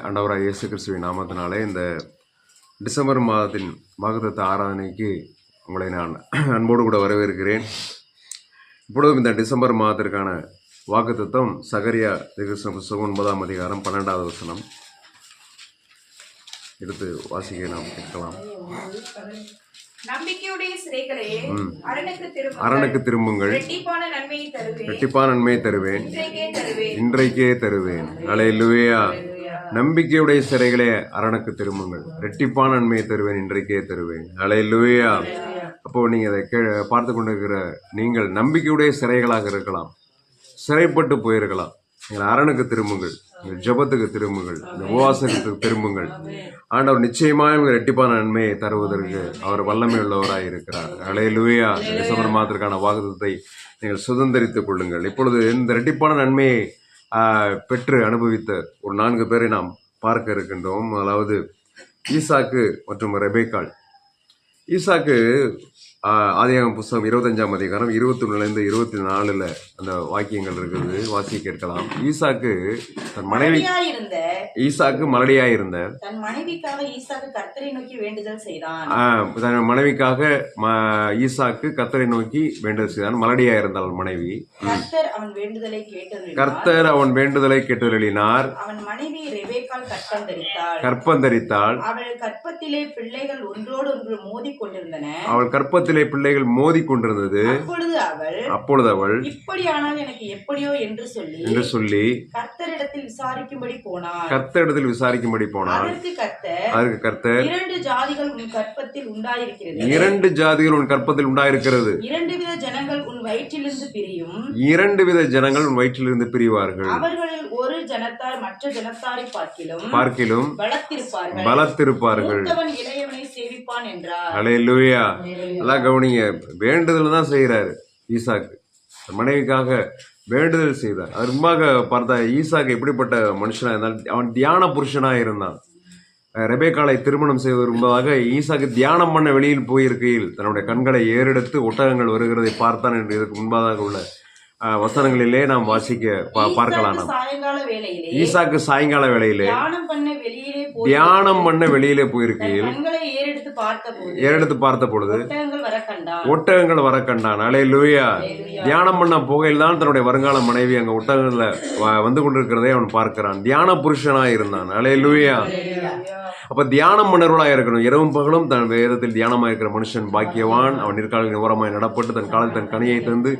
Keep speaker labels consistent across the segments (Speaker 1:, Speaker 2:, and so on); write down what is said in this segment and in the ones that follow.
Speaker 1: ஆண்டவராகிய இயேசு கிறிஸ்துவின் நாமத்தினாலே இந்த டிசம்பர் மாதத்தின் வாக்குத்தத்த ஆராதனைக்கு உங்களை நான் அன்போடு கூட வரவேற்கிறேன். இப்பொழுதும் இந்த டிசம்பர் மாதத்திற்கான வாக்குத்தத்தம் சகரியா தீர்க்கதரிசன புத்தகம் 9ஆம் அதிகாரம் 12வது வசனம் எடுத்து வாசிக்க நாம் கேட்கலாம்.
Speaker 2: நம்பிக்கையுடைய சிறைகளே,
Speaker 1: அரணுக்கு திரும்புங்கள், இரட்டிப்பான நன்மையை தருவேன், இன்றைக்கே தருவேன். அல்லேலூயா. நம்பிக்கையுடைய சிறைகளே, அரணுக்கு திரும்புங்கள், இரட்டிப்பான நன்மையை தருவேன், இன்றைக்கே தருவேன். அல்லேலூயா. அப்போ நீங்க அதை பார்த்து கொண்டிருக்கிற நீங்கள் நம்பிக்கையுடைய சிறைகளாக இருக்கலாம், சிறைப்பட்டு போயிருக்கலாம். நீங்கள் அரணுக்கு திரும்புங்கள், ஜெபத்துக்கு திரும்புங்கள், இந்த உபவாசத்துக்கு திரும்புங்கள். ஆண்டவர் நிச்சயமாக இரட்டிப்பான நன்மையை தருவதற்கு அவர் வல்லமை உள்ளவராய் இருக்கிறார். அல்லேலூயா. டிசம்பர் மாதத்திற்கான வாக்குத்தத்தை நீங்கள் சுதந்திரித்துக் கொள்ளுங்கள். இப்பொழுது இந்த இரட்டிப்பான நன்மையை பெற்று அனுபவித்த ஒரு 4 பேரை நாம் பார்க்க இருக்கின்றோம். அதாவது ஈசாக்கு மற்றும் ரெபேக்காள். ஈசாக்கு ஆதியாகமம் புத்தகம் 25ஆம் அதிகாரம் 21லேருந்து 24 அந்த வாக்கியங்கள் இருக்குது, வாசி கேட்கலாம். ஈசாக்கு தன் மலடியாயிருந்த
Speaker 2: தன் மனைவிக்காக ஈசாக்கு கர்த்தரை நோக்கி வேண்டுதல் செய்தான்.
Speaker 1: தன் மனைவிக்காக ஈசாக்கு கர்த்தரை நோக்கி வேண்டுதல் செய்தான். மலடியா இருந்தாள் மனைவி.
Speaker 2: கர்த்தர்
Speaker 1: அவன் வேண்டுதலை கேட்டருளினார்.
Speaker 2: அவன் மனைவி ரெபேக்காள்
Speaker 1: கற்பந்தரித்தாள்.
Speaker 2: அவள் கற்பத்திலே பிள்ளைகள் ஒன்றோடு ஒன்று மோதி கொண்டிருந்தன.
Speaker 1: அப்பொழுது அவள்
Speaker 2: இப்படியானால் எனக்கு எப்படியோ என்று சொல்லி கர்த்தரிடத்தில் விசாரிக்கும்படி போனாள்.
Speaker 1: அதற்கு கர்த்தர்
Speaker 2: 2 ஜாதிகள் உன் கற்பத்தில் உண்டாயிருக்கிறது,
Speaker 1: 2 ஜாதிகள் உன் கற்பத்தில் உண்டாயிருக்கிறது,
Speaker 2: 2 வித ஜனங்கள் உன் வயிற்றிலிருந்து பிரியும்,
Speaker 1: 2 வித ஜனங்கள் உன் வயிற்றிலிருந்து பிரிவார்கள்.
Speaker 2: அவர்களில் ஒரு ஜனத்தார் மற்ற ஜனத்தாரை
Speaker 1: பார்க்கிலும் பலத்திருப்பார்கள்.
Speaker 2: இளையவனை சேவிப்பான் என்றார்.
Speaker 1: அல்லேலூயா. எல்லாம் கவனிங்க, வேண்டுதல் தான் செய்யறாரு ஈசாக்கு. மனைவிக்காக வேண்டுதல் செய்தார். அது ரொம்ப பார்த்தா ஈசாக்கு எப்படிப்பட்ட மனுஷனா இருந்தால் அவன் தியான புருஷனா இருந்தான். ரெபேக்காளை திருமணம் செய்வதற்கு முன்பதாக ஈசாக்கு தியானம் பண்ண வெளியில் போயிருக்கையில் தன்னுடைய கண்களை ஏறெடுத்து ஒட்டகங்கள் வருகிறதை பார்த்தான் என்று இதற்கு முன்பதாக உள்ள வசனங்களிலே நாம் வாசிக்க பார்க்கலாம். ஈசாக்கு சாயங்கால வேளையிலே தியானம் பண்ண வெளியிலே போயிருக்கையில் ஏறெடுத்து பார்த்த பொழுது ஒட்டகங்கள் வர கண்டான். அல்லேலூயா. தியானம் பண்ண போகையில் தான் தன்னுடைய வருங்கால மனைவி அங்க ஒட்டகங்கள்ல வந்து கொண்டிருக்கிறதை அவன் பார்க்கிறான். தியான புருஷனா இருந்தான். அல்லேலூயா. அப்ப தியானம் பண்ணவர்களாக இருக்கணும். இரவும் பகலும் தன் வேதத்தில் தியானமாக இருக்கிற மனுஷன் பாக்கியவான். அவன் நிற்காலின் ஓரமாய் நடப்பட்டு தன் காலத்தில் தன் கனியை தந்து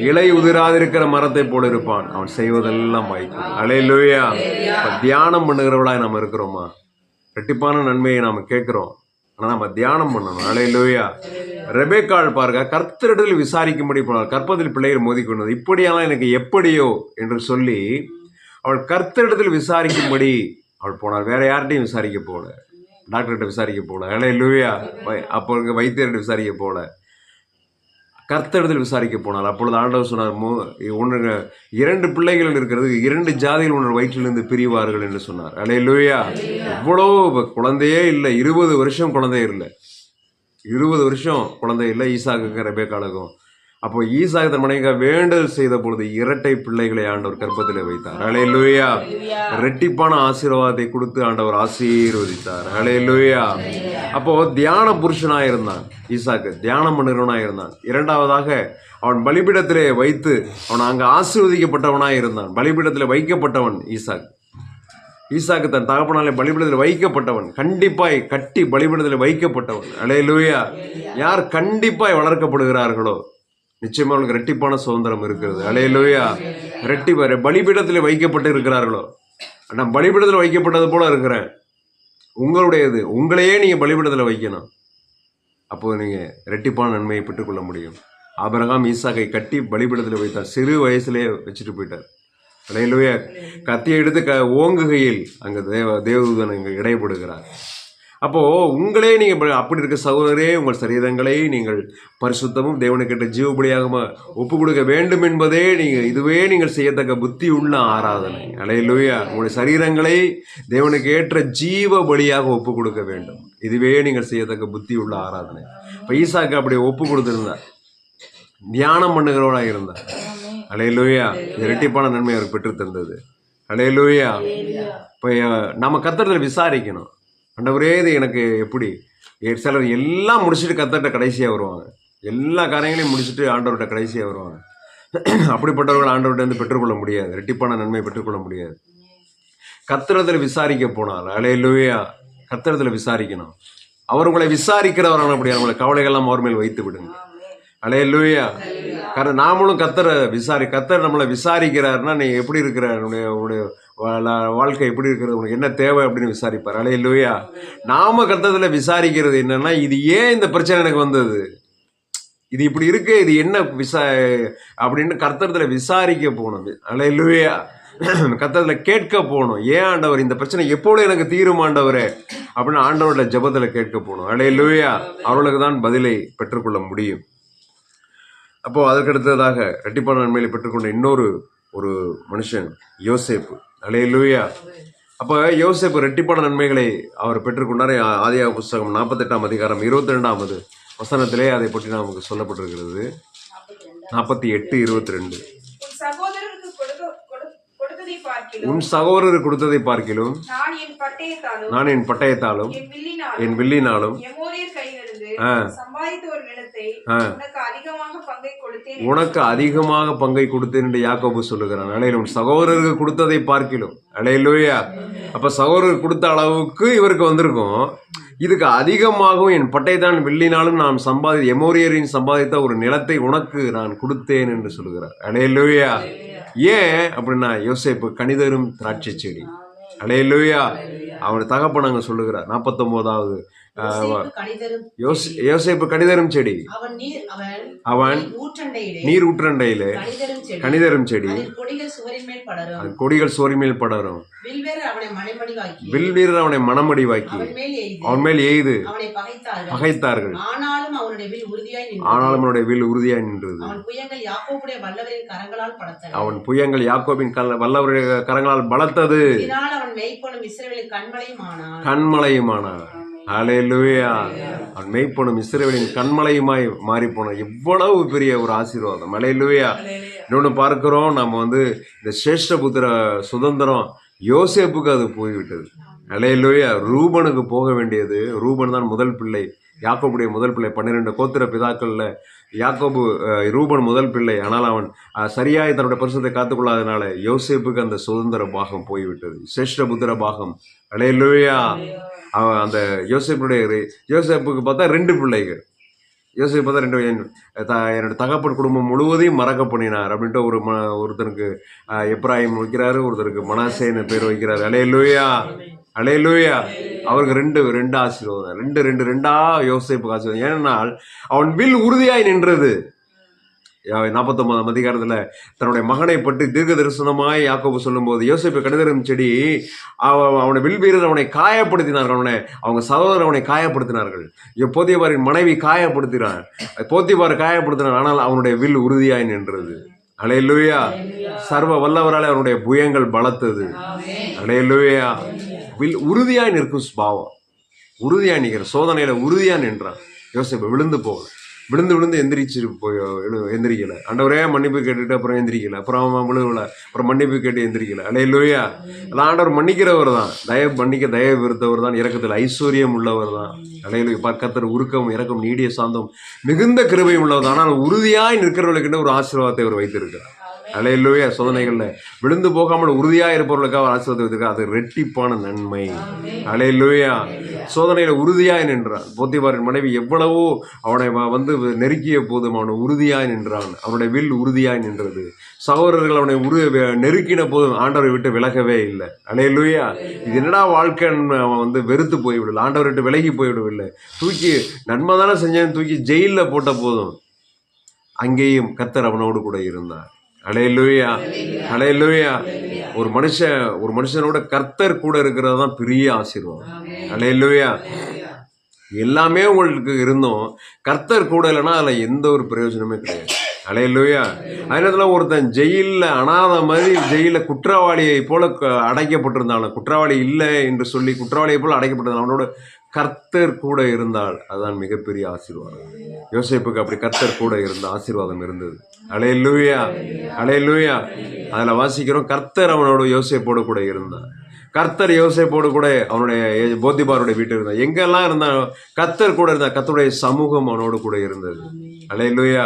Speaker 1: இலை உதிராதிருக்கிற மரத்தை போல இருப்பான். அவன் செய்வதெல்லாம் வாய்க்கும். அல்லேலூயா. தியானம் பண்ணுகிறவர்களாய் நாம் இருக்கிறோமா? இரட்டிப்பான நன்மையை நாம கேட்கிறோம், ஆனா நம்ம தியானம் பண்ணணும். அல்லேலூயா. ரெபேக்காள் பாருங்க, கர்த்தரிடத்தில் விசாரிக்கும்படி போனாள். கற்பத்தில் பிள்ளைகள் மோதிக்கொண்டது. இப்படியெல்லாம் எனக்கு எப்படியோ என்று சொல்லி அவள் கர்த்தரிடத்தில் விசாரிக்கும்படி அவள் போனாள். வேற யார்கிட்டையும் விசாரிக்க போல, டாக்டர்கிட்ட விசாரிக்க போல, அல்லேலூயா. அப்போ வைத்தியர்கிட்ட விசாரிக்க போல, கர்த்தரிடத்தில் விசாரிக்க போனாள். அப்பொழுது ஆண்டவர் சொன்னார், 2 பிள்ளைகள் இருக்கிறது, 2 ஜாதிகள் உன்னுடைய வயிற்றிலிருந்து பிரிவார்கள் என்று சொன்னார். அல்லேலூயா. எவ்வளோ குழந்தையே இல்லை, 20 வருஷம் குழந்தை இல்லை, 20 வருஷம் குழந்தை இல்லை ஈசாக்கு ரெபேக்காளுக்கும். அப்போ ஈசாக்கு தன் மனைவிக்காக வேண்டுதல் செய்த பொழுது 2 பிள்ளைகளை ஆண்டவர் கர்ப்பத்திலே வைத்தார். அல்லேலூயா. இரட்டிப்பான ஆசீர்வாதத்தை கொடுத்து ஆண்டவர் ஆசீர்வதித்தார். அல்லேலூயா. அப்போ தியான புருஷனா இருந்தான் ஈசாக்கு, தியானம் பண்ணுகிறவனா இருந்தான். 2வதாக அவன் பலிபீடத்திலே வைத்து அவன் அங்க ஆசீர்வதிக்கப்பட்டவனா இருந்தான். பலிபீடத்திலே வைக்கப்பட்டவன் ஈசாக்கு தன் தகப்பனாலே பலிபீடத்தில் வைக்கப்பட்டவன், கண்டிப்பாய் கட்டி பலிபீடத்தில் வைக்கப்பட்டவன். அல்லேலூயா. யார் கண்டிப்பாய் வளர்க்கப்படுகிறார்களோ நிச்சயமா அவனுக்கு இரட்டிப்பான சுதந்திரம் இருக்கிறது. அல்லேலூயா. இரட்டிப்பாரு பலிபீடத்தில் வைக்கப்பட்டு இருக்கிறார்களோ, நான் பலிபீடத்தில் வைக்கப்பட்டது போல இருக்கிறேன், உங்களுடையது, உங்களையே நீங்க பலிபீடத்தில் வைக்கணும். அப்போ நீங்க இரட்டிப்பான நன்மையை பெற்றுக்கொள்ள முடியும். ஆபிரகாம் ஈசாக்கை கட்டி பலிபீடத்தில் வைத்தார். சிறு வயசுலேயே வச்சுட்டு போயிட்டார். அல்லேலூயா. கத்தியை எடுத்து ஓங்குகையில் அங்க தேவதூதன் இங்க இடைப்படுகிறார். அப்போ உங்களே நீங்க அப்படி இருக்க சகோதரரே, உங்கள் சரீரங்களை நீங்கள் பரிசுத்தமும் தேவனுக்கேற்ற ஜீவபலியாக ஒப்பு கொடுக்க வேண்டும் என்பதே இதுவே நீங்கள் செய்யத்தக்க புத்தி உள்ள ஆராதனை. அல்லேலூயா. உங்களுடைய சரீரங்களை தேவனுக்கு ஏற்ற ஜீவ பலியாக ஒப்பு கொடுக்க வேண்டும். இதுவே நீங்கள் செய்யத்தக்க புத்தி உள்ள ஆராதனை. இப்ப ஈசாக்கு அப்படி ஒப்பு கொடுத்திருந்தார், தியானம் பண்ணுகிறவனாக இருந்தார். அல்லேலூயா. இரட்டிப்பான நன்மை அவருக்கு பெற்று தந்தது. அல்லேலூயா. இப்போ நம்ம கர்த்தரிடத்தில் விசாரிக்கணும். ஆண்டவரே இது எனக்கு எப்படி? சிலர் எல்லாம் முடிச்சுட்டு கர்த்தர்கிட்ட கடைசியாக வருவாங்க. எல்லா காரியங்களையும் முடிச்சுட்டு ஆண்டவர்கிட்ட கடைசியாக வருவாங்க. அப்படிப்பட்டவர்கள் ஆண்டவர்கிட்ட வந்து பெற்றுக்கொள்ள முடியாது, ரெட்டிப்பான நன்மை பெற்றுக்கொள்ள முடியாது. கர்த்தரிடத்தில் விசாரிக்க போனால் அல்லேலூயா, கர்த்தரிடத்தில் விசாரிக்கணும். அவர் உங்களை விசாரிக்கிறவரான அப்படி உங்களை கவலைகள்லாம் அவர் மேல் வைத்து விடுங்க. அல்லேலூயா. காரணம் நாமளும் கர்த்தர் நம்மளை விசாரிக்கிறாருன்னா நீ எப்படி இருக்கிற, உன்னுடைய வாழ்க்கை எப்படி இருக்கிறது, உனக்கு என்ன தேவை அப்படின்னு விசாரிப்பார். அல்லேலூயா. நாம கர்த்தரிடத்துல விசாரிக்கிறது என்னன்னா, இது ஏன் இந்த பிரச்சனை எனக்கு வந்தது, இது இப்படி இருக்கு, இது என்ன அப்படின்னு கர்த்தரிடத்துல விசாரிக்க போகணும். அல்லேலூயா. கர்த்தரிடத்துல கேட்க போகணும். ஏன் ஆண்டவர் இந்த பிரச்சனை எப்போது எனக்கு தீரும் ஆண்டவரே அப்படின்னு ஆண்டவரோட ஜெபத்துல கேட்க போகணும். அல்லேலூயா. அவர்களுக்கு தான் பதிலை பெற்றுக்கொள்ள முடியும். அப்போ அதற்கடுத்ததாக ரெட்டிப்பான நன்மையை பெற்றுக்கொண்ட இன்னொரு ஒரு மனுஷன் யோசேப்பு. அல்லேலூயா. அப்போ யோசேப்பு ரெட்டிப்பான நன்மைகளை அவர் பெற்றுக்கொண்டார். ஆதியாகம புஸ்தகம் 48ஆம் அதிகாரம் 22வது வசனத்திலே அதை பற்றி நமக்கு சொல்லப்பட்டிருக்கிறது. 48:22. உன் சகோதரர் கொடுத்ததை பார்க்கிலும் நான் என் பட்டயத்தாலும் என் வில்லினாலும் உனக்கு அதிகமாக பங்கை கொடுத்தேன் என்று யாக்கோபு சொல்லுகிறான். அலையில உன் சகோதரருக்கு கொடுத்ததை பார்க்கிலும். அல்லேலூயா. அப்ப சகோதரர் கொடுத்த அளவுக்கு இவருக்கு வந்திருக்கும். இதுக்கு அதிகமாகவும் என் பட்டயத்தான் வில்லினாலும் நான் எமோரியரின் சம்பாதித்த ஒரு நிலத்தை உனக்கு நான் கொடுத்தேன் என்று சொல்லுகிறார். அல்லேலூயா. ஏன் அப்படின்னா யோசேப்பு கனிதரும் திராட்சை செடி. அல்லேலூயா. அவர் தகப்பனாங்க சொல்லுகிறார் 49வது யோசேப்பு கனிதரும் செடி. அவன் நீர் ஊற்றண்டையிலே கனிதரும் செடி, கொடிகள் சுவரின் மேல் படரும். வில் வீரர் அவனை மனமடிவாக்கி அவன் மேல் எய்து பகைத்தார்கள். ஆனாலும் அவனுடைய வில் உறுதியாய் நின்றது. அவன் புயங்கள் யாக்கோபின் வல்லவருடைய கரங்களால் பலத்தது, கண்மலையுமானார். அல்லேலூயா. அவன் மெய்ப்பனும் இஸ்ரவேலின் கண்மலையுமாய் மாறி போனான். எவ்வளவு பெரிய ஒரு ஆசீர்வாதம். அல்லேலூயா. இன்னொன்று பார்க்கிறோம், நம்ம இந்த சேஷ்டபுத்திர சுதந்திரம் யோசேப்புக்கு அது போய்விட்டது. அல்லேலூயா. ரூபனுக்கு போக வேண்டியது, ரூபன் தான் முதல் பிள்ளை, யாக்கோபுடைய முதல் பிள்ளை. 12 கோத்திர பிதாக்கள்ல யாக்கோபு ரூபன் முதல் பிள்ளை. ஆனால் அவன் சரியாய் தன்னுடைய பரிசுத்தை காத்துக்கொள்ளாதனால யோசேப்புக்கு அந்த சுதந்திர பாகம் போய்விட்டது, சேஷ்டபுத்திர பாகம். அல்லேலூயா. அவன் அந்த யோசேப்புக்கு பார்த்தா 2 பிள்ளைகள். யோசேப்பு பார்த்தா என்னோட தகப்பன் குடும்பம் முழுவதையும் மறக்க பண்ணினார் அப்படின்ட்டு ஒருத்தனுக்கு எப்ராயிம் வைக்கிறாரு, ஒருத்தருக்கு மனாசேன்னு பேர் வைக்கிறாரு. அல்லேலூயா. அல்லேலூயா. அவருக்கு ரெண்டு ஆசீர்வாதம், ரெண்டா யோசேப்புக்கு ஆசீர்வாதம். ஏனென்றால் அவன் வில் உறுதியாய் நின்றது. 49ஆம் அதிகாரத்துல தன்னுடைய மகனை பற்றி தீர்க்க தரிசனமாய் யாக்கோபு சொல்லும் போது, யோசேப்பு கனிதரும் செடி, அவனை வில் வீரர் அவனை காயப்படுத்தினார்கள், அவங்க சகோதரர் அவனை காயப்படுத்தினார்கள். போத்திபாரின் மனைவி காயப்படுத்தினார், போத்திபார் காயப்படுத்தினார். ஆனால் அவனுடைய வில் உறுதியாய் நின்றது. அல்லேலூயா. சர்வ வல்லவராலே அவனுடைய புயங்கள் பலத்தது. அல்லேலூயா. வில் உறுதியாய் நிற்கும் சுபாவம், உறுதியாய் நிற்கிற சோதனையில உறுதியா நின்றான். யோசேப்பு விழுந்து எந்திரிக்கல. ஆண்டவரே மன்னிப்பு கேட்டுட்டு அப்புறம் எந்திரிக்கல, அப்புறம் அவன் விழுவல, அப்புறம் மன்னிப்பு கேட்டு எந்திரிக்கல. அல்லேலூயா. அதான் ஆண்டவர் மன்னிக்கிறவர் தான், தயவு விருத்தவர் தான், இரக்கத்தில் ஐஸ்வர்யம் உள்ளவர் தான். அல்லேலூயா. கர்த்தர் உருக்கம் இரக்கம் நீடிய சாந்தம் மிகுந்த கிருபையும் உள்ளவர் தான். ஆனால் உறுதியாய் நிற்கிறவர்களுக்கு ஒரு ஆசீர்வாதத்தை அவர் வைத்திருக்கிறார். அல்லேலூயா. சோதனைகள்ல விழுந்து போகாமல் உறுதியா இருப்பவர்களுக்காக ஆசீர்வாதத்தை வைத்திருக்கார். அது ரெட்டிப்பான நன்மை. அல்லேலூயா. சோதனையில உறுதியாய் நின்றான். போத்திபாரின் மனைவி எவ்வளவோ அவனை நெருக்கிய போதும் அவனை உறுதியாய் நின்றான். அவனுடைய வில் உறுதியாய் நின்றது. சகோதரர்கள் அவனை நெருக்கின போதும் ஆண்டவரை விட்டு விலகவே இல்லை. அல்லேலூயா. இது என்னடா வாழ்க்கைன்னு அவன் வெறுத்து போய்விடல, ஆண்டவரை விட்டு விலகி போய்விடவில்லை. தூக்கி நன்மை தானே செஞ்சேன்னு தூக்கி ஜெயிலில் போட்ட போதும் அங்கேயும் கர்த்தர் அவனோடு கூட இருந்தார். அல்லேலூயா. அல்லேலூயா. ஒரு மனுஷனோட கர்த்தர் கூட இருக்கிறது தான் பெரிய ஆசீர்வாதம். அல்லேலூயா. எல்லாமே உங்களுக்கு இருந்தோம், கர்த்தர் கூட இல்லைன்னா அதில் எந்த ஒரு பிரயோஜனமே கிடையாது. அல்லேலூயா. அதனால ஒருத்தன் ஜெயிலில் அனாத மாதிரி ஜெயிலில் குற்றவாளியை போல அடைக்கப்பட்டிருந்தாலும், குற்றவாளி இல்லை என்று சொல்லி குற்றவாளியை போல அடைக்கப்பட்டிருந்தான், அவனோட கர்த்தர் கூட இருந்தால் அதுதான் மிகப்பெரிய ஆசீர்வாதம். யோசேப்புக்கு அப்படி கர்த்தர் கூட இருந்த ஆசீர்வாதம் இருந்தது. அல்லேலூயா, அல்லேலூயா. அதில் வாசிக்கிறோம், கர்த்தர் அவனோட யோசேப்போடு கூட இருந்தார். கர்த்தர் யோசேப்போடு கூட அவனுடைய போத்திபாருடைய வீட்டில் இருந்தார். எங்கெல்லாம் இருந்தாலும் கர்த்தர் கூட இருந்தார். கர்த்தருடைய சமூகம் அவனோடு கூட இருந்தது. அல்லேலூயா.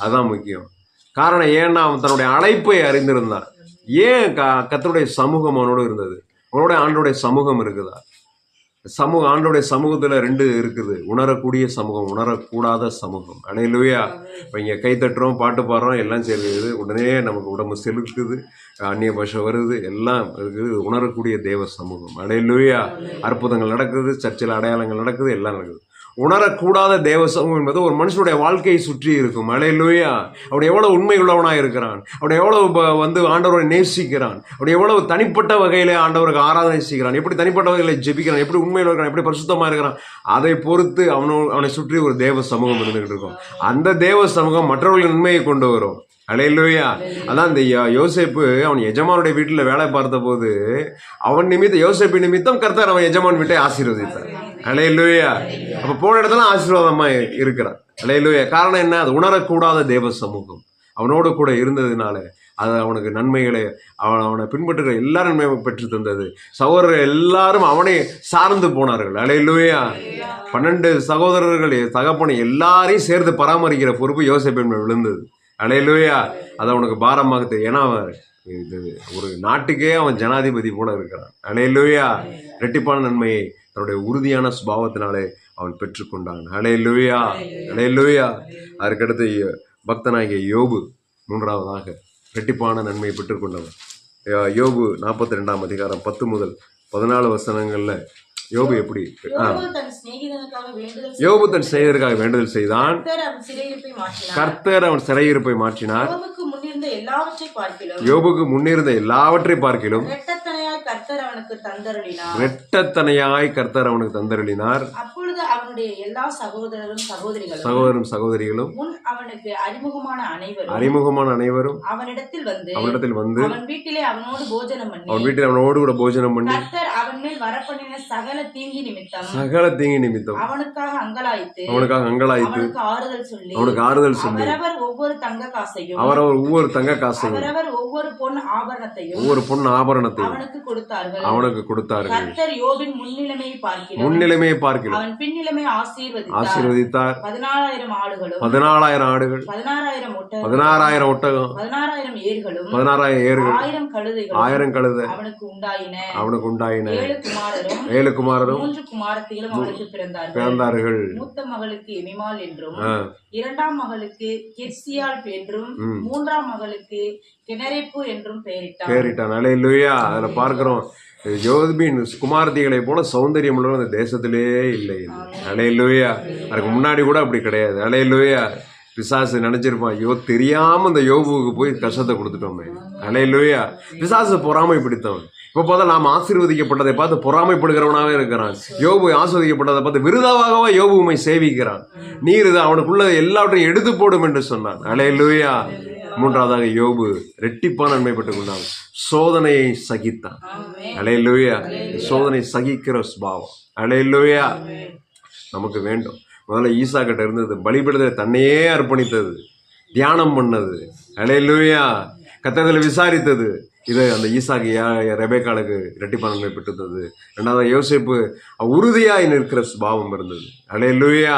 Speaker 1: அதான் முக்கியம். காரணம் ஏன்னா அவன் தன்னுடைய அழைப்பை அறிந்திருந்தான். ஏன் கர்த்தருடைய சமூகம் அவனோடு இருந்தது? அவனோட ஆண்டோடைய சமூகம் இருக்குதா? ஆண்டோடைய சமூகத்துல 2 இருக்குது. உணரக்கூடிய சமூகம், உணரக்கூடாத சமூகம். அல்லேலூயா. இப்போ இங்கே கை தட்டுறோம், பாட்டு பாடுறோம், எல்லாம் செய்யுது, உடனே நமக்கு உடம்பு செலுக்குது, அந்நிய பாஷை வருது, எல்லாம் இருக்குது. உணரக்கூடிய தேவ சமூகம். அல்லேலூயா. அற்புதங்கள் நடக்குது, சர்ச்சில் அடையாளங்கள் நடக்குது, எல்லாம் நடக்குது. உணரக்கூடாத தேவ சமூகம் என்பது ஒரு மனுஷனுடைய வாழ்க்கையை சுற்றி இருக்கும். அல்லேலூயா. அவன் எவ்வளவு உண்மை உள்ளவனாக இருக்கிறான், அவன் எவ்வளவு ஆண்டவரை நேசிக்கிறான், அவன் எவ்வளவு தனிப்பட்ட வகையில ஆண்டவருக்கு ஆராதனை செய்கிறான், எப்படி தனிப்பட்ட வகையில ஜெபிக்கிறான், எப்படி உண்மையில் இருக்கிறான், எப்படி பரிசுத்தமா இருக்கிறான், அதை பொறுத்து அவனை சுற்றி ஒரு தேவ சமூகம் இருந்துகிட்டு இருக்கும். அந்த தேவ சமூகம் மற்றவர்களின் நன்மையை கொண்டு வரும். அல்லேலூயா. அதான் இந்த யோசேப்பு அவன் எஜமானுடைய வீட்டில் வேலை பார்த்த போது அவன் நிமித்தம், யோசேப்பு நிமித்தம் கர்த்தர் அவன் எஜமான் வீட்டை ஆசீர்வதித்தார். அல்லேலூயா. அப்ப போன இடத்துல ஆசீர்வாதமா இருக்கிறான். அல்லேலூயா. காரணம் என்ன? அது உணரக்கூடாத தேவ சமூகம் அவனோடு கூட இருந்ததுனால அது அவனுக்கு நன்மைகளை, அவனை பின்பற்றுகிற எல்லா நன்மையும் பெற்று தந்தது. சகோதரர்கள் எல்லாரும் அவனை சார்ந்து போனார்கள். அல்லேலூயா. 12 சகோதரர்கள் தகப்பனை எல்லாரையும் சேர்ந்து பராமரிக்கிற பொறுப்பு யோசேப்பின் மேல் விழுந்தது. அல்லேலூயா. அது அவனுக்கு பாரமாக தெரியும். ஏன்னா இது ஒரு நாட்டுக்கே அவன் ஜனாதிபதி போல இருக்கிறான். அல்லேலூயா. இரட்டிப்பான நன்மையை தன்னுடைய உறுதியான சுபாவத்தினாலே அவன் பெற்றுக்கொண்டான். அல்லேலூயா, அல்லேலூயா. அதற்கடுத்து பக்தனாகிய யோபு 3வதாக இரட்டிப்பான நன்மையை பெற்றுக்கொண்டவன். யோபு 42ஆம் அதிகாரம் 10 முதல் 14 வசனங்கள்ல யோபு எப்படி யோபு தன் சிநேகிதருக்காக வேண்டுதல் செய்தான். கர்த்தர் அவன் சிறையிருப்பை மாற்றினார். யோபுக்கு முன்னிருந்த எல்லாவற்றை பார்க்கிலும் இரட்டத்தனையாய் கர்த்தர் அவனுக்கு தந்தருளினார்.
Speaker 2: அப்பொழுது அவனுடைய எல்லா சகோதரரும்
Speaker 1: சகோதரிகளும்
Speaker 2: அவனுக்கு
Speaker 1: அறிமுகமான அனைவரும்
Speaker 2: அவனிடத்தில் வந்து அவன் வீட்டிலே அவனோடு
Speaker 1: கூட போஜனம் பண்ணி
Speaker 2: கர்த்தர் அவன் மேல் வரப்பண்ணின சகல தீங்கி நிமித்தம் அவனுக்காக அங்கலாய்த்து அவனுக்கு ஆறுதல் சொல்லி அவரவர் ஒவ்வொரு தங்க காசையும் அவரவர் ஒவ்வொரு பொன் ஆபரணத்தையும் அவனுக்கு கொடுத்தார்கள். கர்த்தர் யோபின் முன்னிலைமையை பார்க்கிறோம் அவன் பின்னிலைமை ஆசீர்வதித்தார். 14000 ஆடுகள் 16000 ஒட்டகம் 16000 ஏறுகள் 1000 கழுதை அவனுக்கு உண்டாயின. 7 குமாரரும் 3 குமாரத்திகளும் அவனுக்கு பிறந்தார்கள். மூத்த மகளுக்கு எமிமால் என்றும், 2ஆம் மகளுக்கு கிர்சியால் என்றும், 3ஆம் மகளுக்கு கெனரேப்பு என்றும் பெயரிட்டான். அல்லேலூயா. அதுல பார்க்கிறோம், யோபின் குமாரத்திகளை போல சௌந்தரியம் உள்ளவங்க அந்த தேசத்திலே இல்லை. அல்லேலூயா. அதுக்கு முன்னாடி கூட அப்படி கிடையாது. அல்லேலூயா. பிசாசு நினைச்சிருப்பான், ஐயோ தெரியாம இந்த யோபுவுக்கு போய் கஷ்டத்தை கொடுத்துட்டோமே. அல்லேலூயா. பிசாசு பொறாமை பிடித்தவன். இப்போ பார்த்தா நாம் ஆசீர்வதிக்கப்பட்டதை பார்த்து பொறாமைப்படுகிறவனாவே இருக்கிறான். யோபு ஆசீர்வதிக்கப்பட்டதை பார்த்து விருதாவாகவா யோபு உம்மை சேவிக்கிறான். நீர் இது அவனுக்குள்ள எல்லாவற்றையும் எடுத்து போடும் என்று சொன்னான். அல்லேலூயா. 3வதாக யோபு இரட்டிப்பான நன்மை பெற்றுக் கொண்டான். சோதனையை சகித்தான். அல்லேலூயா. சோதனை சகிக்கிற சுபாவம். அல்லேலூயா. நமக்கு வேண்டும். முதல்ல ஈசா கிட்ட இருந்தது பலிபீடத்தை தன்னையே அர்ப்பணித்தது, தியானம் பண்ணது. அல்லேலூயா. கர்த்தரிடத்தில் விசாரித்தது. இது அந்த ஈசாக்கு ரெபேக்காளுக்கு இரட்டிப்பான நன்மை பெற்றுத்தது. 2வது யோசேப்பு உறுதியாய் நிற்கிற சுபாவம் இருந்தது. அல்லேலூயா,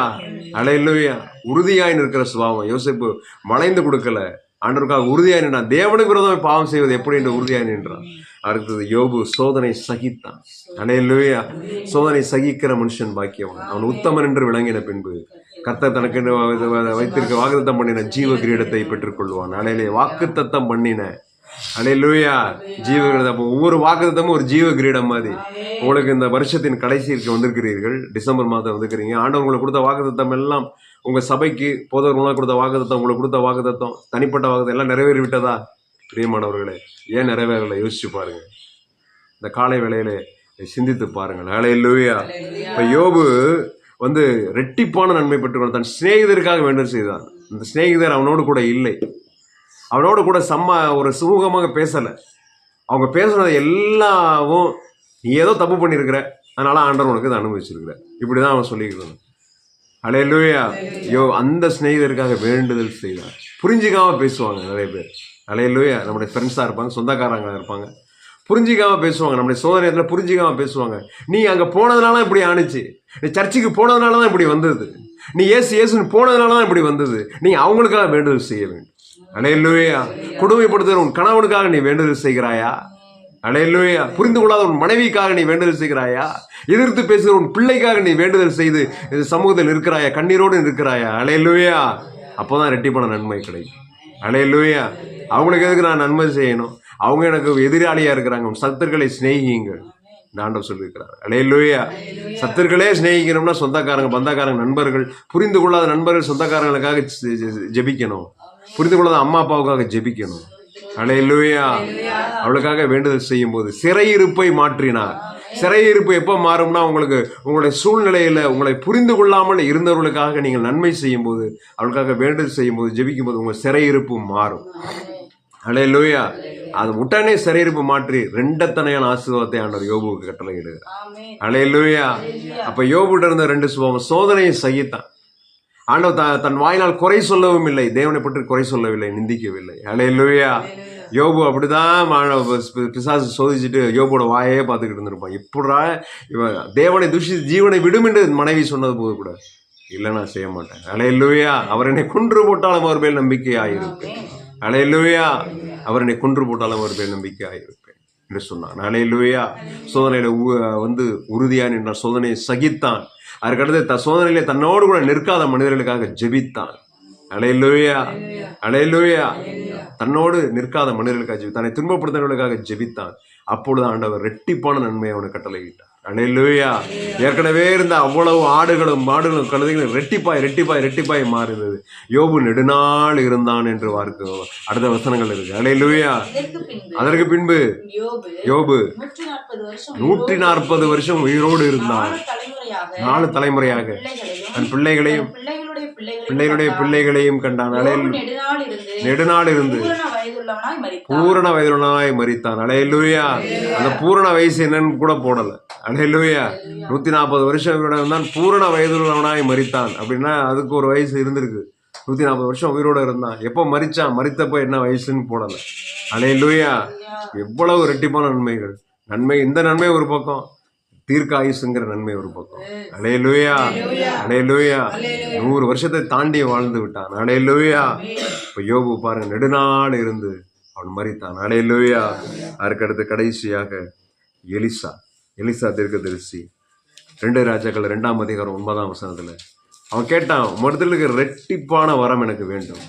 Speaker 2: அல்லேலூயா. உறுதியாய் நிற்கிற சுபாவம். யோசேப்பு வளைந்து கொடுக்கல, ஆண்டவருக்காக உறுதியாய் நின்றான். தேவனுக்கு விரோதமாக பாவம் செய்வது எப்படி என்று உறுதியாய் நின்றான். அடுத்தது யோபு சோதனை சகித்தான். அல்லேலூயா. சோதனை சகிக்கிற மனுஷன் பாக்கியவான். அவன் உத்தமன் என்று விளங்கின பின்பு கர்த்தர் தனக்கு வைத்திருக்க வாக்குத்தத்தம் பண்ணின ஜீவ கிரீடத்தை பெற்றுக் கொள்வான். அல்லேலூயா. வாக்குத்தத்தம் பண்ணின, அல்லேலூயா, ஜீவ கிரீடம். ஒவ்வொரு வாக்குத்தத்தமும் ஒரு ஜீவ கிரீடம் மாதிரி. உங்களுக்கு இந்த வருஷத்தின் கடைசிக்கு வந்திருக்கிறீர்கள், டிசம்பர் மாதம் வந்திருக்கிறீங்க. ஆண்டவர் உங்களுக்கு கொடுத்த வாக்குத்தத்தம் எல்லாம் உங்க சபைக்கு போதவர்களாக கொடுத்த வாக்குத்தத்தம், உங்களுக்கு கொடுத்த வாக்குத்தத்தம், தனிப்பட்ட வாக்குத்தம் எல்லாம் நிறைவேறி விட்டதா? பிரியமானவர்களே, ஏன் நிறைவேறல யோசிச்சு பாருங்க. இந்த காலை வேளையில சிந்தித்து பாருங்கள். அல்லேலூயா. இப்ப யோபு ரெட்டிப்பான நன்மை பெற்றுக்கொண்டு தன் சிநேகிதருக்காக வேண்டுதல் செய்தான். இந்த சிநேகிதர் அவனோடு கூட இல்லை. அவனோடு கூட ஒரு சுமூகமாக பேசலை. அவங்க பேசுனது எல்லாவும் நீ ஏதோ தப்பு பண்ணியிருக்கிற,
Speaker 1: அதனால ஆண்டவர் உனக்கு இதை அனுபவிச்சிருக்கிறார். இப்படிதான் அவன் சொல்லிக்கிறான். அல்லேலூயா. அந்த சிநேகிதருக்காக வேண்டுதல் செய்தார். புரிஞ்சிக்காம பேசுவாங்க நிறைய பேர். அல்லேலூயா. நம்முடைய ஃப்ரெண்ட்ஸாக இருப்பாங்க, சொந்தக்காரங்களாக இருப்பாங்க, புரிஞ்சிக்காம பேசுவாங்க. நம்முடைய சோதனையத்தில் புரிஞ்சிக்காம பேசுவாங்க. நீ அங்கே போனதுனால இப்படி ஆணுச்சு, நீ சர்ச்சுக்கு போனதுனால தான் இப்படி வந்தது, நீ ஏசுன்னு போனதுனால தான் இப்படி வந்தது. நீ அவங்களுக்காக வேண்டுதல் செய்ய வேண்டும். அல்லேலூயா. கொடுமைப்படுத்துகிற உன் கணவனுக்காக நீ வேண்டுதல் செய்கிறாயா? அல்லேலூயா. புரிந்து கொள்ளாத உன் மனைவிக்காக நீ வேண்டுதல் செய்கிறாயா? எதிர்த்து பேசுகிற உன் பிள்ளைக்காக நீ வேண்டுதல் செய்து சமூகத்தில் இருக்கிறாயா? கண்ணீரோடு இருக்கிறாயா? அல்லேலூயா. அப்போதான் ரெட்டிப்பான நன்மை கிடைக்கும். அல்லேலூயா. அவங்களுக்கு எதுக்கு நான் நன்மை செய்யணும்? அவங்க எனக்கு எதிராளியா இருக்கிறாங்க. சத்துருக்களை சிநேகியுங்கள் ஆண்டவர் சொல்லியிருக்கிறார். அல்லேலூயா. சத்துருக்களே சிநேகிக்கணும்னா சொந்தக்காரங்க, பந்தக்காரங்க, நண்பர்கள், புரிந்து கொள்ளாத நண்பர்கள் சொந்தக்காரங்களுக்காக ஜெபிக்கணும். புரிந்து கொள்ளாத அம்மா அப்பாவுக்காக ஜெபிக்கணும். அல்லேலூயா. அவளுக்காக வேண்டுதல் செய்யும் போது சிறையிருப்பை மாற்றினார். சிறையிருப்பு எப்போ மாறும்னா உங்களுக்கு உங்களுடைய சூழ்நிலையில உங்களை புரிந்து கொள்ளாமல் இருந்தவர்களுக்காக நீங்கள் நன்மை செய்யும் போது, அவளுக்காக வேண்டுதல் செய்யும் போது, ஜெபிக்கும் போது உங்கள் சிறையிருப்பு மாறும். அல்லேலூயா. அது உடனே சிறையிருப்பு மாற்றி ரெண்டத்தனையான ஆசீர்வாதத்தை ஆண்டவர் யோபுவுக்கு கட்டளையிடுகிறார். அல்லேலூயா. அப்ப யோபுட்ட இருந்த 2 சுபாவம். சோதனையை சகித்தான். ஆண்டவர் தன் வாயினால் குறை சொல்லவும் இல்லை, தேவனை பற்றி குறை சொல்லவில்லை, நிந்திக்கவில்லை. அல்லேலூயா. யோபு அப்படிதான் பிசாசு சோதிச்சுட்டு யோபோட வாயே பார்த்துக்கிட்டு இருந்திருப்பான். இப்படா இவன் தேவனை துஷித்து ஜீவனை விடும் என்று மனைவி சொன்னது போது கூட இல்லை, நான் செய்ய மாட்டேன். அல்லேலூயா. அவர் என்னை கொன்று போட்டாலும் அவர் மேல் நம்பிக்கையாயிருப்பேன். அல்லேலூயா. அவர் என்னை கொன்று போட்டாலும் அவர் மேல் நம்பிக்கையாயிருப்பேன் என்று சொன்னான். அல்லேலூயா. சோதனையில உறுதியான் என்றான். சோதனையை சகித்தான். அதற்கடுத்து சோதனையிலே தன்னோடு கூட நிற்காத மனிதர்களுக்காக ஜெபித்தான். அல்லேலூயா. அல்லேலூயா. தன்னோடு நிற்காத மனிதர்களுக்காக ஜெபித்தான். தன்னை துன்பப்படுத்தவர்களுக்காக ஜெபித்தான். அப்பொழுது ஆண்டவர் ரெட்டிப்பான நன்மையை அவனுக்கு கட்டளையிட்டார். அல்லேலூயா. ஏற்கனவே இருந்த அவ்வளவு ஆடுகளும் மாடுகளும் கழுதைகளும் ரெட்டிப்பாய் மாறினது. யோபு நெடுநாள் இருந்தான் என்று அடுத்த வசனங்கள் இருக்கு. அல்லேலூயா. அதற்கு பின்பு யோபு 140 வருஷம் உயிரோடு இருந்தான். 4 தலைமுறையாக தன் பிள்ளைகளுடைய பிள்ளைகளையும் கண்டான். நெடுநாள் இருந்து பூரண வயதுள்ளவனாய் மரித்தான். அல்லேலூயா. அந்த பூரண வயசு என்னன்னு கூட போடல. அல்லேலூயா. 140 வருஷம் தான் பூரண வயதுள்ளவனாய் மரித்தான். அப்படின்னா அதுக்கு ஒரு வயசு இருந்திருக்கு. 140 வருஷம் உயிரோடு இருந்தான். எப்போ மரிச்சான்? மரித்தப்போ என்ன வயசுன்னு போடல. அல்லேலூயா. எவ்வளவு ரெட்டிப்பான நன்மைகள். இந்த நன்மை ஒரு பக்கம், தீர்க்க ஆயுசுங்கிற நன்மை ஒரு பக்கம். அல்லேலூயா. அல்லேலூயா. 100 வருஷத்தை தாண்டி வாழ்ந்து விட்டான். அல்லேலூயா. இப்போ யோபு பாருங்க, நெடுநாள் இருந்து அவன் மரித்தான். அல்லேலூயா. அதுக்கடுத்து கடைசியாக எலிசா தீர்க்கதரிசி 2 ராஜாக்கள் 2ஆம் அதிகாரம் 9ஆம் வசனத்துல அவன் கேட்டான், மறுதலுக்கு ரெட்டிப்பான வரம் எனக்கு வேண்டும்.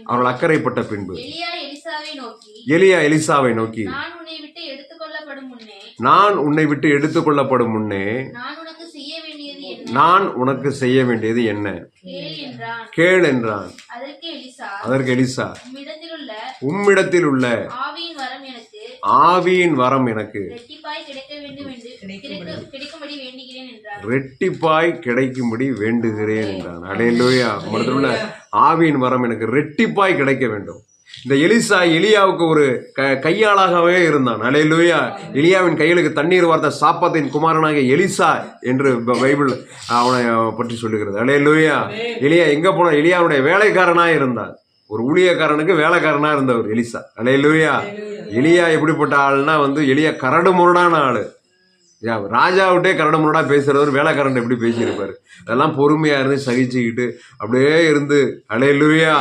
Speaker 1: அவர்கள் அக்கறைப்பட்ட பின்பு எலியா எலிசாவை நோக்கி, நான் உன்னை விட்டு எடுத்துக்கொள்ளப்படும் முன்னே நான் உனக்கு செய்ய வேண்டியது என்ன? கேள் என்றான். அதற்கு எலிசா, உம்மிடத்தில் உள்ள ஆவியின் வரம் எனக்கு ரெட்டிப்பாய் கிடைக்கும்படி வேண்டுகிறேன் என்றான். அல்லேலூயா. உம்மிடத்தில் உள்ள ஆவியின் வரம் எனக்கு ரெட்டிப்பாய் கிடைக்க வேண்டும். இந்த எலிசா எலியாவுக்கு ஒரு கையாளாகவே இருந்தான். அல்லேலூயா. எலியாவின் கைகளுக்கு தண்ணீர் வார்த்த சாப்பாத்தின் குமாரனாக எலிசா என்று பைபிள் அவனை பற்றி சொல்லுகிறது. அல்லேலூயா. எலியா எங்க போனா எலியாவுடைய வேலைக்காரனாக இருந்தான். ஒரு ஊழியக்காரனுக்கு வேலைக்காரனா இருந்தவர் எலிசா. அல்லேலூயா. எலியா எப்படிப்பட்ட ஆள்னா எலியா கரடு முரடான ஆளு. ராஜாவிட்டே கரடு முரடா பேசுறவர் வேலைக்காரன் எப்படி பேசியிருப்பாரு? அதெல்லாம் பொறுமையா இருந்து சகிச்சுக்கிட்டு அப்படியே இருந்து. அல்லேலூயா.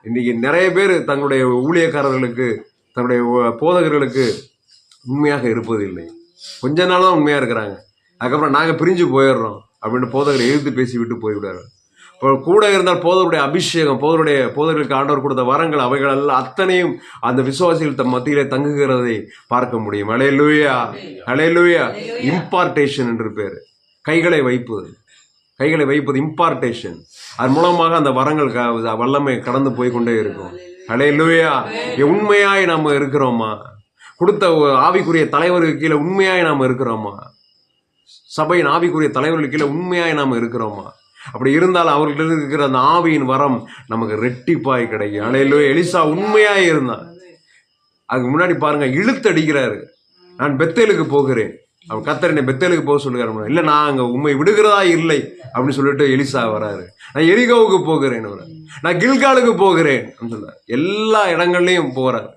Speaker 1: இன்னைக்கு நிறைய பேர் தங்களுடைய ஊழியக்காரர்களுக்கு, தன்னுடைய போதகர்களுக்கு உண்மையாக இருப்பதில்லை. கொஞ்ச நாள் தான் உண்மையா இருக்கிறாங்க. அதுக்கப்புறம் நாங்கள் பிரிஞ்சு போயிடுறோம் அப்படின்னு போதகரை எதிர்த்து பேசி விட்டு போய்விடாரு. இப்போ கூட இருந்தால் போதருடைய அபிஷேகம், போதர்களுக்கு ஆண்டவர் கொடுத்த வரங்கள், அவைகள் எல்லாம் அத்தனையும் அந்த விசுவாசிகள் மத்தியிலே தங்குகிறதை பார்க்க முடியும். அல்லேலூயா. அல்லேலூயா. இம்பார்டேஷன் என்று பேர். கைகளை வைப்பது இம்பார்டேஷன். அது மூலமாக அந்த வரங்கள் வல்லமை கடந்து போய் கொண்டே இருக்கும். அல்லேலூயா. உண்மையாய் நாம இருக்கிறோமா? கொடுத்த ஆவிக்குரிய தலைவருக்கு கீழே உண்மையாய் நாம இருக்கிறோமா? சபையின் ஆவிக்குரிய தலைவர்களுக்கு கீழே உண்மையாய் நாம இருக்கிறோமா? அப்படி இருந்தாலும் அவர்களிடம் இருக்கிற அந்த ஆவியின் வரம் நமக்கு ரெட்டிப்பாய் கிடைக்கும். அல்லேலூயா. எலிசா உண்மையாய் இருந்தான். அதுக்கு முன்னாடி பாருங்க, இழுத்து அடிக்கிறாரு. நான் பெத்தேலுக்கு போகிறேன், அவர் கர்த்தர் என்னை பெத்தேலுக்கு போக சொல்லுறாரு. இல்லை, நான் அங்கே உண்மை விடுகிறதா இல்லை அப்படின்னு சொல்லிட்டு எலிசா வராரு. நான் எரிகோவுக்கு போகிறேன், நான் கில்காலுக்கு போகிறேன் அப்படின்னு சொல்றாரு. எல்லா இடங்கள்லையும் போறாரு.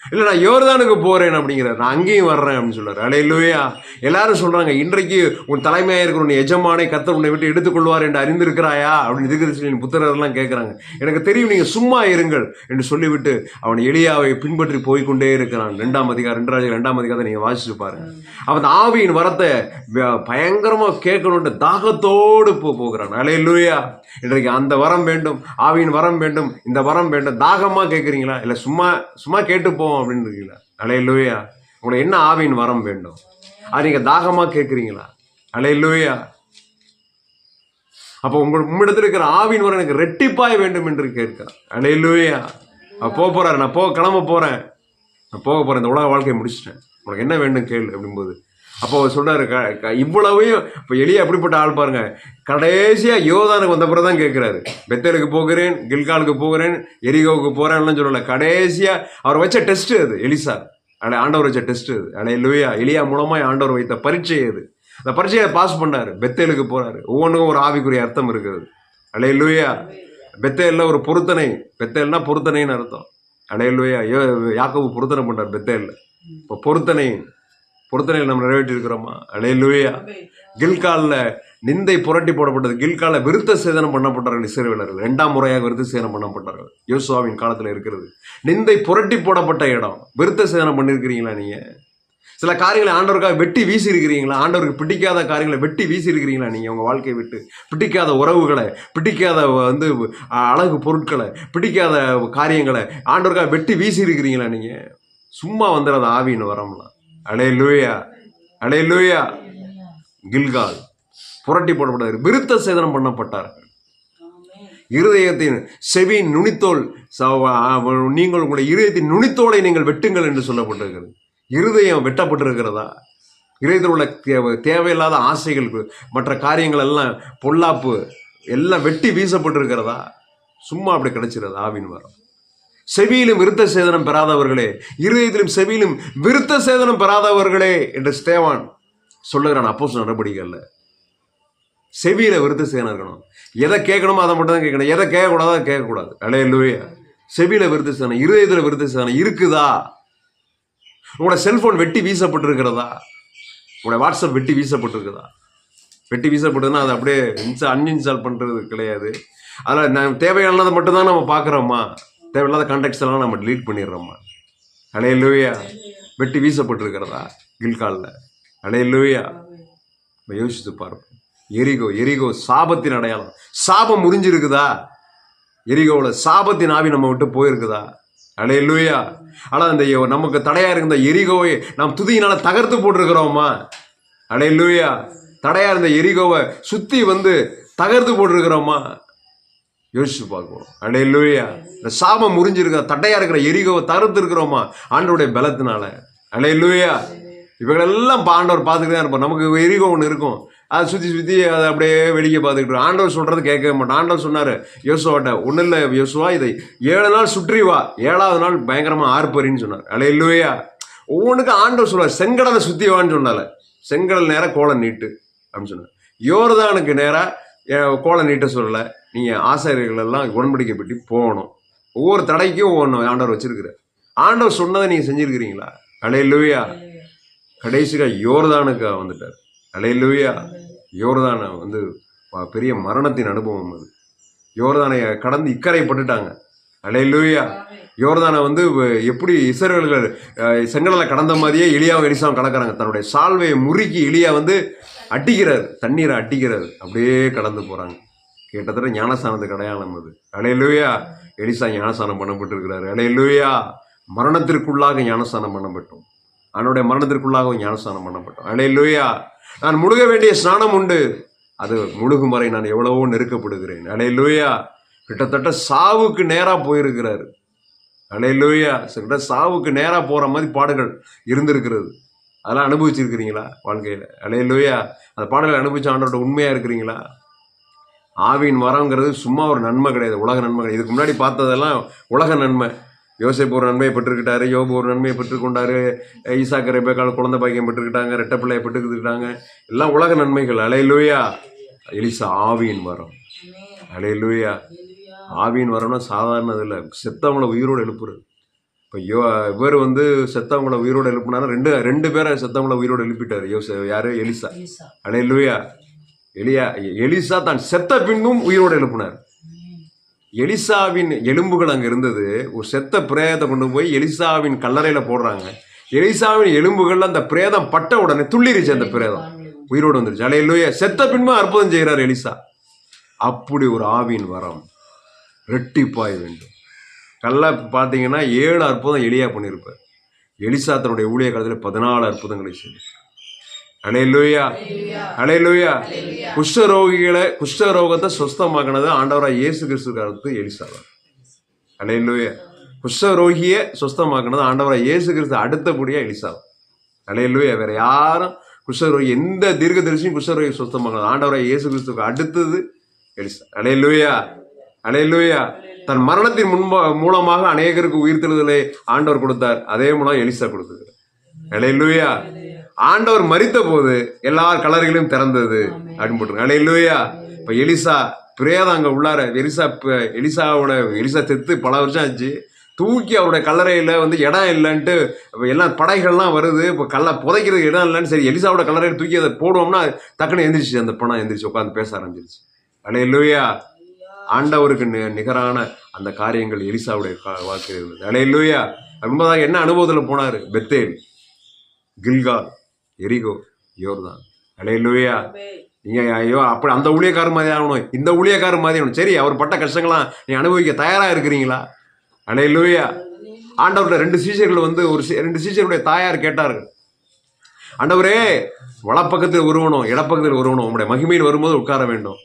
Speaker 1: இல்லை, நான் யோர்தானுக்கு போறேன் அப்படிங்கிறார். நான் அங்கேயும் வர்றேன் அப்படின்னு சொல்றாரு. அல்லேலூயா. எல்லாரும் சொல்றாங்க, இன்றைக்கு உன் தலைமையாக இருக்கிற உன் எஜமானை கர்த்தர் உன்னை விட்டு எடுத்துக்கொள்வார் என்று அறிந்திருக்கிறாயா அப்படின்னு தீர்க்கதரிசிகளின் புத்திரர்லாம் கேட்கிறாங்க. எனக்கு தெரியும், நீங்க சும்மா இருங்கள் என்று சொல்லிவிட்டு அவன் எலியாவை பின்பற்றி போய்கொண்டே இருக்கிறான். 2ஆம் அதிகாரம் 2ஆம் அதிகாரத்தை நீங்க வாசிச்சு பாருங்க. அவன் ஆவியின் வரத்தை பயங்கரமா கேட்கணும்னு தாகத்தோடு போகிறான். அல்லேலூயா. இன்றைக்கு அந்த வரம் வேண்டும், ஆவியின் வரம் வேண்டும், இந்த வரம் வேண்டும். தாகமா கேட்குறீங்களா? இல்லை சும்மா சும்மா கேட்டு போவோம் அப்படின்னு இருக்கீங்களா? அல்லேலூயா. உங்களுக்கு என்ன ஆவியின் வரம் வேண்டும்? அது நீங்க தாகமா கேட்குறீங்களா? அல்லேலூயா. அப்போ உம்மிடத்தில் இருக்கிற ஆவியின் வரம் எனக்கு ரெட்டிப்பாய் வேண்டும் என்று கேட்கிறார். அல்லேலூயா. போறாரு. நான் கிளம்ப போறேன், நான் போக போறேன், இந்த உலக வாழ்க்கையை முடிச்சிட்டேன், உனக்கு என்ன வேண்டும் கேளு அப்படிங்கும்போது அப்போ அவர் சொல்றாரு, இவ்வளவையும் இப்போ எலியா எப்படிப்பட்ட ஆள் பாருங்க. கடைசியா யோர்தானுக்கு வந்த பிறகு தான் கேட்கிறாரு. பெத்தேலுக்கு போகிறேன், கில்காலுக்கு போகிறேன், எரிகோவுக்கு போறேன்லாம் சொல்லல. கடைசியா அவர் வச்ச டெஸ்ட் அது. எலிசா ஆண்டவர் வச்ச டெஸ்ட் அது. அல்லேலூயா. எலியா மூலமா ஆண்டவர் வைத்த பரீட்சை அது. அந்த பரீட்சையை பாஸ் பண்ணாரு. பெத்தேலுக்கு போறாரு. ஒவ்வொன்றுக்கும் ஒரு ஆவிக்குரிய அர்த்தம் இருக்கிறது. அல்லேலூயா. பெத்தேல்ல ஒரு பொருத்தனை. பெத்தேல்னா பொருத்தனைன்னு அர்த்தம். அல்லேலூயா. யாக்கோபு பொருத்தனை பண்றார் பெத்தேல்ல. இப்போ பொருத்தனையில் நம்ம நிறைவேற்றி இருக்கிறோமா? அல்லேலூயா. கில்கால்ல நிந்தை புரட்டி போடப்பட்டது. கில்கால விருத்த சேதனம் பண்ணப்பட்டார்கள் இஸ்ரவேலர்கள். 2ஆம் முறையாக விருத்த சேதனம் பண்ணப்பட்டார்கள். யோசுவாவின் காலத்துல இருக்கிறது. நிந்தை புரட்டி போடப்பட்ட இடம். விருத்த சேதனம் பண்ணிருக்கிறீங்களா? நீங்க சில காரியங்களை ஆண்டவருக்காக வெட்டி வீசி இருக்கிறீங்களா? ஆண்டவருக்கு பிடிக்காத காரியங்களை வெட்டி வீசி இருக்கிறீங்களா? நீங்க உங்க வாழ்க்கையை விட்டு பிடிக்காத உறவுகளை, பிடிக்காத அழகு பொருட்களை, பிடிக்காத காரியங்களை ஆண்டவருக்காக வெட்டி வீசி இருக்கிறீங்களா? நீங்க சும்மா வந்துடாத ஆவின்னு வரம்லாம். அல்லேலூயா. அல்லேலூயா. கில்கால் புரட்டி போடப்பட்டார். விருத்த சேதனம் பண்ணப்பட்டார்கள். இருதயத்தின் செவியின் நுனித்தோல், நீங்கள் உங்களுடைய இருதயத்தின் நுனித்தோலை நீங்கள் வெட்டுங்கள் என்று சொல்லப்பட்டிருக்கிறது. இருதயம் வெட்டப்பட்டிருக்கிறதா? இருதயத்தில் உள்ள தேவையில்லாத ஆசைகள், மற்ற காரியங்கள் எல்லாம், பொல்லாப்பு எல்லாம் வெட்டி வீசப்பட்டிருக்கிறதா? சும்மா அப்படி கிடைச்சிருது ஆவின் வரம். செவியிலும் விருத்த சேதனம் பெறாதவர்களே, இருதயத்திலும் செவியிலும் விருத்த சேதனம் பெறாதவர்களே என்று ஸ்தேவான் சொல்லுகிறான் அப்போஸ்தலர் நடபடிகள்ல. செவியில விருத்த சேதனம் இருக்கணும். எதை கேட்கணுமோ அதை மட்டும் தான் கேட்கணும். எதை கேட்கக்கூடாதோ அதை கேட்கக்கூடாது. அல்லேலூயா. செவியில விருத்த சேதனம், இருதயத்துல விருத்த சேதனம் இருக்குதா? உங்களோட செல்போன் வெட்டி வீசப்பட்டிருக்கிறதா? உங்களோட வாட்ஸ்அப் வெட்டி வீசப்பட்டிருக்குதா? வெட்டி வீசப்பட்டதுன்னா அது அப்படியே அன்இன்ஸ்டால் பண்றது கிடையாது. அதில் நான் தேவையானதை மட்டும்தான் நம்ம பார்க்குறோமா? தேவையில்லாத கான்டாக்ட்ஸ் எல்லாம் நம்ம டிலீட் பண்ணிடுறோமா? அல்லேலூயா. வெட்டி வீசப்பட்டிருக்கிறதா கில்கால்ல? அல்லேலூயா. யோசித்து பார்ப்போம். எரிகோ சாபத்தின் அடையாளம். சாபம் முறிஞ்சிருக்குதா? எரிகோவில் சாபத்தின் ஆவி நம்ம விட்டு போயிருக்குதா? அல்லேலூயா. ஆனால் அந்த நமக்கு தடையா இருந்த எரிகோவை நாம் துதியினால தகர்த்து போட்டிருக்கிறோமா? அல்லேலூயா. தடையா இருந்த எரிகோவை சுத்தி தகர்த்து போட்டிருக்கிறோமா? யோசிச்சு பார்க்கணும். அல்லேலூயா. இந்த சாபம் முறிஞ்சிருக்க தட்டையா இருக்கிற எரிகோவை தகர்த்து இருக்கிறோமா ஆண்டவருடைய பலத்தினால? அல்லேலூயா. இவங்களெல்லாம் ஆண்டவர் பார்த்துக்கிட்டு தான் இருப்போம். நமக்கு எரிகோ ஒன்று இருக்கும், அதை சுற்றி அதை அப்படியே வேடிக்கை பார்த்துக்கிட்டு ஆண்டவர் சொல்றது கேட்கவே மாட்டோம். ஆண்டவர் சொன்னார் யோசுவாட்ட, ஒன்றும் இல்லை யோசுவா, இதை 7 நாள் சுற்றி வா, 7ஆவது நாள் பயங்கரமா ஆர்ப்பரின்னு சொன்னார். அல்லேலூயா. ஒவ்வொன்றுக்கும் ஆண்டவர் சொல்றார். செங்கடலை சுற்றி வான்னு சொன்னால, செங்கடல் நேராக கோலம் நீட்டு அப்படின்னு சொன்னார். யோர்தானுக்கு நேராக கோலம் நீட்ட சொல்லலை. நீங்கள் ஆசாரியர்கள் எல்லாம் உடன்படிக்கை பெட்டி போகணும். ஒவ்வொரு தடைக்கும் ஒவ்வொன்று ஆண்டவர் வச்சிருக்கிறார். ஆண்டவர் சொன்னதை நீங்கள் செஞ்சுருக்கிறீங்களா? அல்லேலூயா. கடைசியாக யோர்தானுக்கு வந்துட்டார். அல்லேலூயா. யோர்தானை பெரிய மரணத்தின் அனுபவம் அது. யோர்தானை கடந்து இக்கரை பட்டுட்டாங்க. அல்லேலூயா. யோர்தானை எப்படி இஸ்ரவேலர்கள் செங்கடலை கடந்த மாதிரியே எலியாவும் எலிசாவும் கடக்கிறாங்க. தன்னுடைய சால்வையை முறுக்கி எலியா அட்டிக்கிறார், தண்ணீரை அட்டிக்கிறார், அப்படியே கடந்து போறாங்க. கிட்டத்தட்ட ஞானஸ்தானத்துக்கு அடையாளம் அது. அல்லேலூயா. எலிசா ஞானஸ்தானம் பண்ணப்பட்டிருக்கிறாரு. அல்லேலூயா. மரணத்திற்குள்ளாக ஞானஸ்தானம் பண்ணப்பட்டோம். அவனுடைய மரணத்திற்குள்ளாக ஞானஸ்தானம் பண்ணப்பட்டோம். அல்லேலூயா. நான் முழுக வேண்டிய ஸ்நானம் உண்டு, அது முழுகும் வரை நான் எவ்வளவோ நெருக்கப்படுகிறேன். அல்லேலூயா. கிட்டத்தட்ட சாவுக்கு நேரா போயிருக்கிறாரு. அல்லேலூயா. கிட்ட சாவுக்கு நேரா போற மாதிரி பாடுகள் இருந்திருக்கிறது. அதெல்லாம் அனுபவிச்சிருக்கிறீங்களா வாழ்க்கையில? அல்லேலூயா. அந்த பாடல்களை அனுபவிச்ச ஆண்டவரோட உண்மையா இருக்கிறீங்களா? ஆவியின் வரங்கிறது சும்மா ஒரு நன்மை கிடையாது, உலக நன்மை கிடையாது. இதுக்கு முன்னாடி பார்த்ததெல்லாம் உலக நன்மை. யோசேப்பு ஒரு நன்மையை பெற்றுக்கிட்டாரு, யோபு ஒரு நன்மையை பெற்றுக்கொண்டாரு, ஈசாக்கு ரெபேக்காள் குழந்தை பாக்கியம் பெற்றுக்கிட்டாங்க, ரெட்டை பிள்ளையை பெற்றுக்கிட்டாங்க. எல்லாம் உலக நன்மைகள். அல்லேலூயா. எலிசா ஆவியின் வரம். அல்லேலூயா. ஆவியின் வரம்னா சாதாரணது இல்லை, செத்தவங்களை உயிரோடு எழுப்புறது. இப்போ இவர் வந்து செத்தவங்களை உயிரோடு எழுப்புனாரு, ரெண்டு பேரை செத்தவங்களை உயிரோடு எழுப்பிட்டாரு. யாரு? எலிசா. அல்லேலூயா. எலிசா தான் செத்த பின்னும் உயிரோடு எழுப்பினார். எலிசாவின் எலும்புகள் அங்கே இருந்தது. ஒரு செத்த பிரேதத்தை கொண்டு போய் எலிசாவின் கல்லறையில் போடுறாங்க. எலிசாவின் எலும்புகள் அந்த பிரேதம் பட்ட உடனே துள்ளிருச்சு, அந்த பிரேதம் உயிரோடு வந்துருச்சு. அல்லேலூயா. செத்த பின்னும் அற்புதம் செய்கிறார் எலிசா. அப்படி ஒரு ஆவியின் வரம் ரெட்டிப்பாய் வேண்டும். பார்த்தீங்கன்னா 7 அற்புதம் எலியா பண்ணியிருப்பார். எலிசா தன்னுடைய ஊழிய காலத்தில் 14 அற்புதங்களை செய்தார். அல்லேலூயா. அல்லேலூயா. குஷ்டரோகத்தை சுஸ்தமாக்கினது ஆண்டவராக இயேசு கிறிஸ்து காலத்து எலிசா தான். அல்லேலூயா. குஷ்டரோகியை சுஸ்தமாக்கினது ஆண்டவராக இயேசு கிறிஸ்து அடுத்தபடியா எலிசா. அல்லேலூயா. வேற யாரும் குஷ்டரோகி, எந்த தீர்க்கதரிசியும் குஷ்டரோகி சுஸ்தமாக்கினது ஆண்டவராக இயேசு கிறிஸ்துக்கு அடுத்தது எலிசா. அல்லேலூயா. அல்லேலூயா. தன் மரணத்தின் மூலமாக அநேகருக்கு உயிர்த்தெழுதலை ஆண்டவர் கொடுத்தார். அதே மூலம் எலிசா கொடுத்தார். அல்லேலூயா. ஆண்டவர் மரித்த போது எல்லார் கல்லறைகளையும் திறந்தது அப்படின்னு போட்டுருங்க. அல்லேலூயா. இப்ப எலிசா பிரேதம் அங்க உள்ளார எலிசா செத்து பல வருஷம் ஆச்சு. தூக்கி அவருடைய கல்லறையில வந்து இடம் இல்லைன்ட்டு எல்லாம் படைகள்லாம் வருது. இப்போ புதைக்கிறதுக்கு இடம் இல்லைன்னு சரி எலிசாவோட கல்லறையில் தூக்கி அதை போடுவோம்னா டக்குன்னு எந்திரிச்சு அந்த பணம் எந்திரிச்சு உட்காந்து பேச ஆரம்பிச்சிருச்சு. அல்லேலூயா. ஆண்டவருக்கு நிகரான அந்த காரியங்கள் எலிசாவுடைய வாழ்க்கையில் இருந்தது. அல்லேலூயா. என்பதாக என்ன அனுபவத்தில் போனாரு? பெத்தேல், கில்கால், எரிகோ, யோர்தான். அல்லேலூயா. நீங்க ஐயோ அப்படி அந்த ஊழியக்காரர் மாதிரி ஆகணும், இந்த ஊழியக்காரர் மாதிரி ஆகணும். சரி, அவர் பட்ட கஷ்டங்களாம் நீ அனுபவிக்க தயாரா இருக்கிறீங்களா? அல்லேலூயா. ஆண்டவருடைய 2 சீஷர்கள் வந்து 2 சீஷருடைய தாயார் கேட்டார்கள், ஆண்டவரே வலப்பக்கத்தில் ஒருவனும் இடப்பக்கத்தில் ஒருவனும் உங்களுடைய மகிமையில் வரும்போது உட்கார வேண்டும்.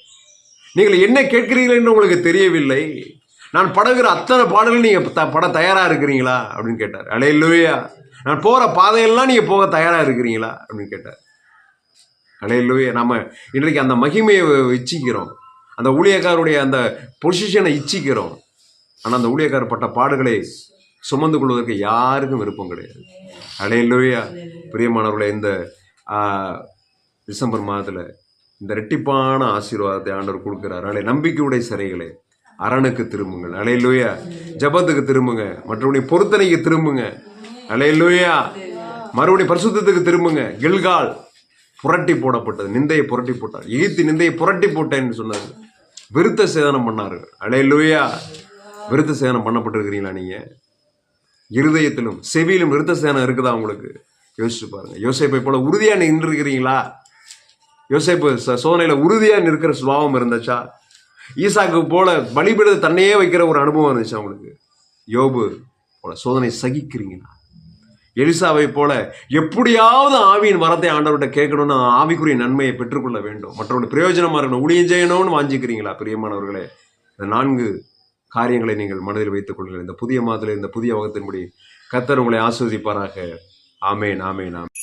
Speaker 1: நீங்கள் என்ன கேட்கிறீர்கள் என்று உங்களுக்கு தெரியவில்லை. நான் படுகிற அத்தனை பாடல்கள் நீங்க பட தயாரா இருக்கிறீங்களா அப்படின்னு கேட்டார். அல்லேலூயா. நான் போற பாதையெல்லாம் நீங்க போக தயாரா இருக்கிறீங்களா அப்படின்னு கேட்டார். அல்லேலூயா. நம்ம இன்றைக்கு அந்த மகிமையை இச்சிக்கிறோம், அந்த ஊழியக்காரருடைய அந்த பொசிஷனை இச்சிக்கிறோம். ஆனா அந்த ஊழியக்காரர் பட்ட பாடுகளை சுமந்து கொள்வதற்கு யாருக்கும் விருப்பம் கிடையாது. அல்லேலூயா. பிரியமானவர்களே, இந்த டிசம்பர் மாதத்துல இந்த ரெட்டிப்பான ஆசீர்வாதத்தை ஆண்டவர் கொடுக்கிறார். நம்பிக்கையுடைய சிறைகளே அரணுக்கு திரும்புங்கள். அல்லேலூயா. ஜபத்துக்கு திரும்புங்க, மற்றபடி பொருத்தனைக்கு திரும்புங்க. அல்லேலூயா. மறுபடியும் பரிசுத்தத்துக்கு திரும்புங்க. கில்கால் புரட்டி போடப்பட்டது, நிந்தையை புரட்டி போட்டார். எகிப்து நிந்தையை புரட்டி போட்டேன்னு சொன்னார். விருத்த சேதனம் பண்ணார்கள். அல்லேலூயா. விருத்த சேதனம் பண்ணப்பட்டிருக்கிறீங்களா? நீங்க இருதயத்திலும் செவியிலும் விருத்த சேதனம் இருக்குதா உங்களுக்கு? யோசிச்சு பாருங்க. யோசேப்பை போல உறுதியா நின்று இருக்கிறீங்களா? யோசேப்பு சோதனையில உறுதியா நிற்கிற சுபாவம் இருந்துச்சா? ஈசாக்கு போல பலிபீடத்தை தன்னையே வைக்கிற ஒரு அனுபவம் இருந்துச்சு அவங்களுக்கு? யோபு போல சோதனை சகிக்கிறீங்களா? எலிசாவை போல எப்படியாவது ஆவியின் வரத்தை ஆண்டவர்கிட்ட கேட்கணும்னு ஆவிக்குரிய நன்மையை பெற்றுக்கொள்ள வேண்டும், மற்றவர்கள் பிரயோஜனமா இருக்கணும், ஊழியம் செய்யணும்னு வாஞ்சிக்கிறீங்களா? பிரியமானவர்களே, இந்த 4 காரியங்களை நீங்கள் மனதில் வைத்துக் கொள்ளுங்கள். இந்த புதிய மாதத்தில் இந்த புதிய வகத்தின்படி கர்த்தர் உங்களை ஆசீர்வதிப்பாராக. ஆமேன், ஆமேன், ஆமேன்.